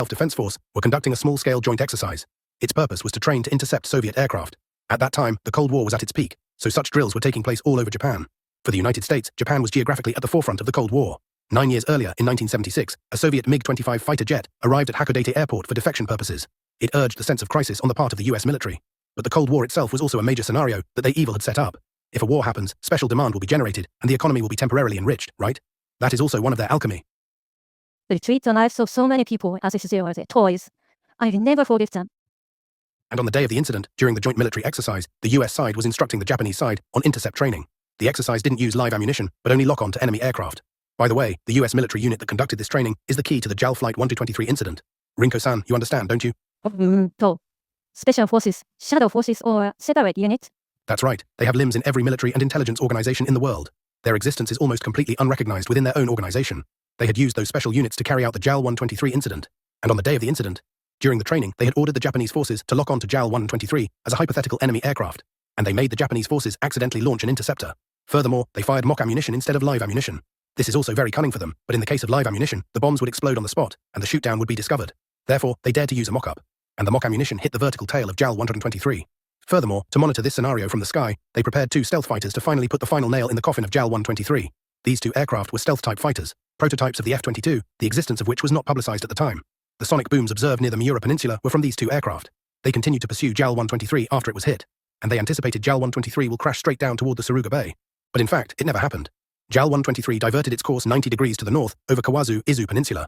self-defense force were conducting a small-scale joint exercise. Its purpose was to train to intercept Soviet aircraft. At that time, the Cold War was at its peak, so such drills were taking place all over Japan. For the United States, Japan was geographically at the forefront of the Cold War. 9 years earlier, in 1976, a Soviet MiG-25 fighter jet arrived at Hakodate Airport for defection purposes. It urged the sense of crisis on the part of the US military. But the Cold War itself was also a major scenario that they evil had set up. If a war happens, special demand will be generated, and the economy will be temporarily enriched, right? That is also one of their alchemy. They treat the lives of so many people as if they were their toys. I will never forgive them. And on the day of the incident, during the joint military exercise, the US side was instructing the Japanese side on intercept training. The exercise didn't use live ammunition, but only lock on to enemy aircraft. By the way, the US military unit that conducted this training is the key to the JAL Flight 1223 incident. Rinko-san, you understand, don't you? Special Forces, Shadow Forces or separate unit? That's right. They have limbs in every military and intelligence organization in the world. Their existence is almost completely unrecognized within their own organization. They had used those special units to carry out the JAL 123 incident. And on the day of the incident, during the training, they had ordered the Japanese forces to lock on to JAL 123 as a hypothetical enemy aircraft. And they made the Japanese forces accidentally launch an interceptor. Furthermore, they fired mock ammunition instead of live ammunition. This is also very cunning for them, but in the case of live ammunition, the bombs would explode on the spot, and the shootdown would be discovered. Therefore, they dared to use a mock-up. And the mock ammunition hit the vertical tail of JAL 123. Furthermore, to monitor this scenario from the sky, they prepared 2 stealth fighters to finally put the final nail in the coffin of JAL 123. These 2 aircraft were stealth-type fighters, prototypes of the F-22, the existence of which was not publicized at the time. The sonic booms observed near the Miura Peninsula were from these 2 aircraft. They continued to pursue JAL 123 after it was hit, and they anticipated JAL 123 will crash straight down toward the Suruga Bay. But in fact, it never happened. JAL 123 diverted its course 90 degrees to the north over Kawazu-Izu Peninsula.